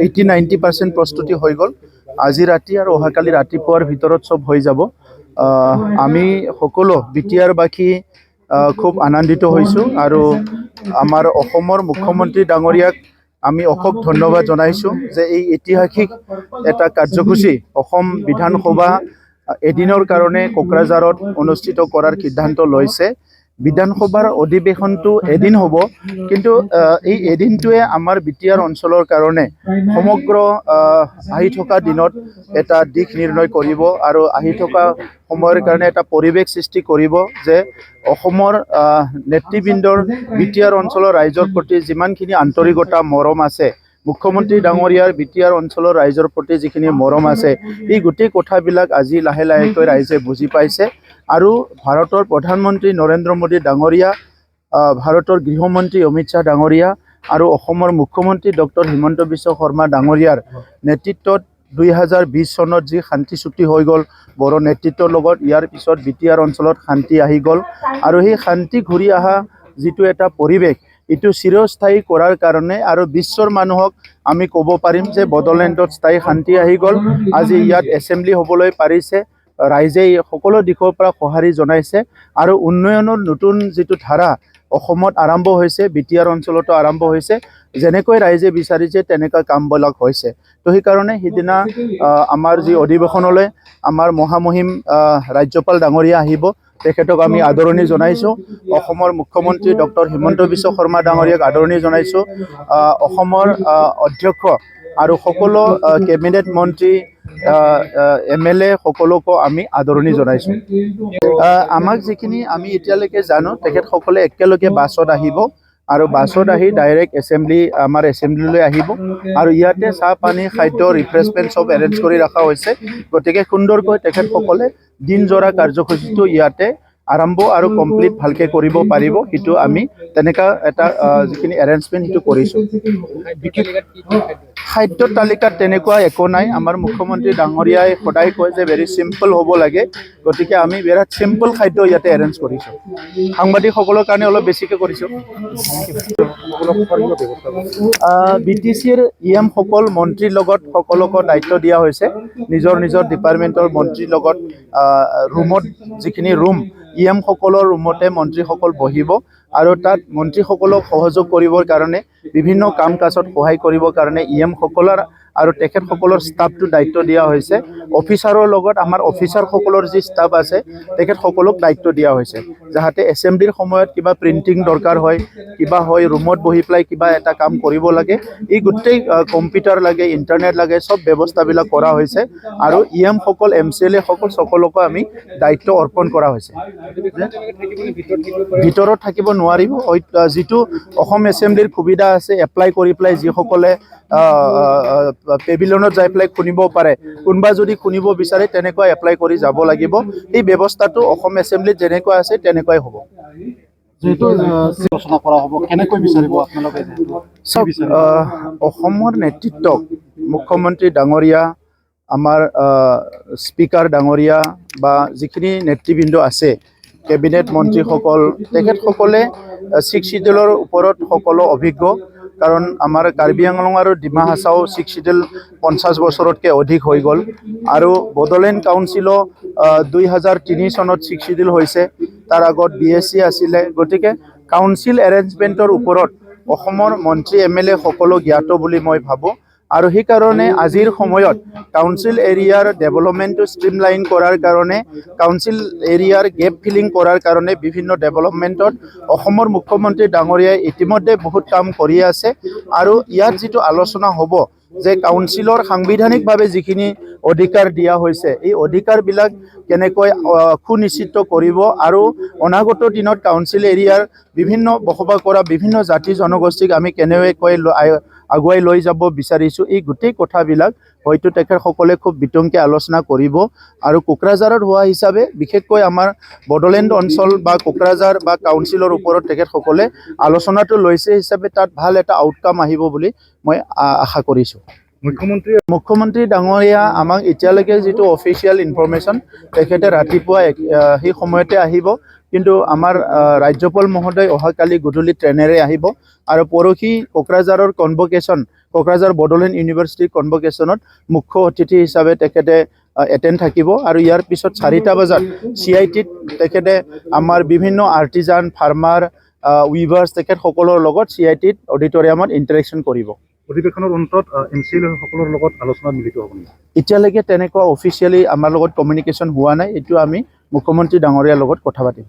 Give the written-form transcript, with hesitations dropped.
80-90% প্ৰস্তুতি হৈ গ'ল। আজি ৰাতি আৰু অহাকালি ৰাতিপুৱাৰ ভিতৰত চব হৈ যাব। আমি সকলো বিটিআৰবাসী খুব আনন্দিত হৈছোঁ আৰু আমাৰ অসমৰ মুখ্যমন্ত্ৰী ডাঙৰীয়াক আমি অশেষ ধন্যবাদ জনাইছোঁ যে এই ঐতিহাসিক এটা কাৰ্যসূচী অসম বিধানসভা এদিনৰ কাৰণে কোকৰাঝাৰত অনুষ্ঠিত কৰাৰ সিদ্ধান্ত লৈছে। বিধানসভাৰ অধিৱেশনটো এদিন হ'ব, কিন্তু এই এদিনটোৱে আমাৰ বিটিআৰ অঞ্চলৰ কাৰণে সমগ্ৰ আহি থকা দিনত এটা দিশ নিৰ্ণয় কৰিব আৰু আহি থকা সময়ৰ কাৰণে এটা পৰিৱেশ সৃষ্টি কৰিব যে অসমৰ নেতৃবৃন্দৰ বিটিআৰ অঞ্চলৰ ৰাইজৰ প্ৰতি যিমানখিনি আন্তৰিকতা মৰম আছে, মুখ্যমন্ত্ৰী ডাঙৰীয়াৰ বিটিআৰ অঞ্চলৰ ৰাইজৰ প্ৰতি যিখিনি মৰম আছে, এই গোটেই কথাবিলাক আজি লাহে লাহেকৈ ৰাইজে বুজি পাইছে। আৰু ভাৰতৰ প্ৰধানমন্ত্ৰী নৰেন্দ্ৰ মোদী ডাঙৰীয়া, ভাৰতৰ গৃহমন্ত্ৰী অমিত শ্বাহ ডাঙৰীয়া আৰু অসমৰ মুখ্যমন্ত্ৰী ডক্টৰ হিমন্ত বিশ্ব শৰ্মা ডাঙৰীয়াৰ নেতৃত্বত 2020 চনত যি শান্তি চুক্তি হৈ গ'ল বড়ো নেতৃত্বৰ লগত, ইয়াৰ পিছত বিটিআৰ অঞ্চলত শান্তি আহি গ'ল আৰু সেই শান্তি ঘূৰি অহা যিটো এটা পৰিৱেশ, এইটো চিৰস্থায়ী কৰাৰ কাৰণে আৰু বিশ্বৰ মানুহক আমি ক'ব পাৰিম যে বড়োলেণ্ডত স্থায়ী শান্তি আহি গ'ল। আজি ইয়াত এছেম্বলি হ'বলৈ পাৰিছে, ৰাইজে সকলো দিশৰ পৰা সঁহাৰি জনাইছে আৰু উন্নয়নৰ নতুন যিটো ধাৰা অসমত আৰম্ভ হৈছে, বিটিআৰ অঞ্চলতো আৰম্ভ হৈছে। যেনেকৈ ৰাইজে বিচাৰিছে তেনেকুৱা কামবিলাক হৈছে। তো সেইকাৰণে সিদিনা আমাৰ যি অধিৱেশনলৈ আমাৰ মহামহিম ৰাজ্যপাল ডাঙৰীয়া আহিব, তেখেতক আমি আদৰণি জনাইছোঁ। অসমৰ মুখ্যমন্ত্ৰী ডক্টৰ হিমন্ত বিশ্ব শৰ্মা ডাঙৰীয়াক আদৰণি জনাইছোঁ। অসমৰ অধ্যক্ষ আৰু সকলো কেবিনেট মন্ত্ৰী MLA সকলোকো আমি আদৰণি জনাইছোঁ। আমাক যিখিনি আমি এতিয়ালৈকে জানো, তেখেতসকলে একেলগে বাছত আহিব আৰু বাছত আহি ডাইৰেক্ট আমাৰ এছেম্বলিলৈ আহিব আৰু ইয়াতে চাহ পানী খাদ্য ৰিফ্ৰেছমেণ্ট চব এৰেঞ্জ কৰি ৰখা হৈছে। গতিকে সুন্দৰকৈ তেখেতসকলে দিনজোৰা কাৰ্যসূচীটো ইয়াতে আৰম্ভ আৰু কমপ্লিট ভালকৈ কৰিব পাৰিব, সেইটো আমি তেনেকুৱা এটা যিখিনি এৰেঞ্জমেণ্ট সেইটো কৰিছোঁ। খাদ্যৰ তালিকাত তেনেকুৱা একো নাই। আমাৰ মুখ্যমন্ত্ৰী ডাঙৰীয়াই সদায় কয় যে ভেৰি চিম্পল হ'ব লাগে, গতিকে আমি বিৰাট চিম্পল খাদ্য ইয়াতে এৰেঞ্জ কৰিছোঁ। সাংবাদিকসকলৰ কাৰণে অলপ বেছিকৈ কৰিছোঁ। BTCৰ EM সকল মন্ত্ৰীৰ লগত সকলোকে দায়িত্ব দিয়া হৈছে। নিজৰ নিজৰ ডিপাৰ্টমেণ্টৰ মন্ত্ৰীৰ লগত ৰুমত যিখিনি ৰুম, EM সকলৰ ৰুমতে মন্ত্ৰীসকল বহিব আৰু তাত মন্ত্ৰীসকলক সহযোগ কৰিবৰ কাৰণে, বিভিন্ন কাম কাজত সহায় কৰিবৰ কাৰণে EM সকলৰ আৰু তেখেতসকলৰ ষ্টাফটো দায়িত্ব দিয়া হৈছে। অফিচাৰৰ লগত আমাৰ অফিচাৰসকলৰ যি ষ্টাফ আছে, তেখেতসকলক দায়িত্ব দিয়া হৈছে, যাতে এছেম্বলিৰ সময়ত কিবা প্ৰিণ্টিং দৰকাৰ হয়, কিবা হয়, ৰুমত বহি পেলাই কিবা এটা কাম কৰিব লাগে, এই গোটেই কম্পিউটাৰ লাগে, ইণ্টাৰনেট লাগে, চব ব্যৱস্থাবিলাক কৰা হৈছে আৰু EM সকল MCLA সকল সকলোকে আমি দায়িত্ব অৰ্পণ কৰা হৈছে। ভিতৰত থাকিব নোৱাৰিব, যিটো অসম এছেম্বলিৰ সুবিধা আছে এপ্লাই কৰি পেলাই যিসকলে পেভিলিয়নত যাই পেলাই শুনিব পাৰে, কোনোবা যদি শুনিব বিচাৰে তেনেকুৱা এপ্লাই কৰি যাব লাগিব। এই ব্যৱস্থাটো অসম এছেম্বলিত যেনেকুৱা আছে তেনেকুৱাই হ'ব। অসমৰ নেতৃত্বক মুখ্যমন্ত্ৰী ডাঙৰীয়া, আমাৰ স্পীকাৰ ডাঙৰীয়া বা যিখিনি নেতৃবৃন্দ আছে, কেবিনেট মন্ত্ৰীসকল, তেখেতসকলে 6 শিডিউলৰ ওপৰত সকলো অভিজ্ঞ। কাৰণ আমাৰ কাৰ্বি আংলং আৰু ডিমা হাছাও 6 শিডিউল 50 বছৰতকৈ অধিক হৈ গ'ল আৰু বড়োলেণ্ড কাউন্সিলো 2003 চনত 6 শিডিউল হৈছে, তাৰ আগত BSC আছিলে। গতিকে কাউন্সিল এৰেঞ্জমেণ্টৰ ওপৰত অসমৰ মন্ত্ৰী MLA সকলো জ্ঞাত বুলি মই ভাবোঁ আৰু সেইকাৰণে আজিৰ সময়ত কাউন্সিল এৰিয়াৰ ডেভেলপমেণ্টটো ষ্ট্ৰীমলাইন কৰাৰ কাৰণে, কাউন্সিল এৰিয়াৰ গেপ ফিলিং কৰাৰ কাৰণে বিভিন্ন ডেভেলপমেণ্টত অসমৰ মুখ্যমন্ত্ৰী ডাঙৰীয়াই ইতিমধ্যে বহুত কাম কৰি আছে আৰু ইয়াত যিটো আলোচনা হ'ব যে কাউন্সিলৰ সাংবিধানিকভাৱে যিখিনি অধিকাৰ দিয়া হৈছে, এই অধিকাৰবিলাক কেনেকৈ সুনিশ্চিত কৰিব আৰু অনাগত দিনত কাউন্সিল এৰিয়াৰ বিভিন্ন বসবাস কৰা বিভিন্ন জাতি জনগোষ্ঠীক আমি কেনেকৈ আগুৱাই লৈ যাব বিচাৰিছোঁ, এই গোটেই কথাবিলাক হয়তো তেখেতসকলে খুব বিতংকৈ আলোচনা কৰিব আৰু কোকৰাঝাৰত হোৱা হিচাপে বিশেষকৈ আমাৰ বড়োলেণ্ড অঞ্চল বা কোকৰাঝাৰ বা কাউন্সিলৰ ওপৰত তেখেতসকলে আলোচনাটো লৈছে হিচাপে তাত ভাল এটা আউটকাম আহিব বুলি মই আশা কৰিছোঁ। মুখ্যমন্ত্ৰী ডাঙৰীয়া আমাক এতিয়ালৈকে যিটো অফিচিয়েল ইনফৰমেশ্যন, তেখেতে ৰাতিপুৱা সেই সময়তে আহিব, কিন্তু আমাৰ ৰাজ্যপাল মহোদয় অহাকালি গধূলি ট্ৰেনেৰে আহিব আৰু পৰহি কোকৰাঝাৰৰ কোকৰাঝাৰ বড়োলেণ্ড ইউনিভাৰ্চিটিৰ কনভকেশ্যনত মুখ্য অতিথি হিচাপে তেখেতে এটেণ্ড থাকিব আৰু ইয়াৰ পিছত 4টা বজাত CITত তেখেতে আমাৰ বিভিন্ন আৰ্টিজান ফাৰ্মাৰ উইভাৰ্ছ তেখেতসকলৰ লগত CITত অডিটৰিয়ামত ইণ্টাৰেকশ্যন কৰিব। অধিৱেশনৰ অন্তত MCL সকলৰ লগত আলোচনাত মিলিত হ'ব নেকি? এতিয়ালৈকে তেনেকুৱা অফিচিয়েলি আমাৰ লগত কমিউনিকেশ্যন হোৱা নাই। এইটো আমি মুখ্যমন্ত্ৰী ডাঙৰীয়াৰ লগত কথা পাতিম।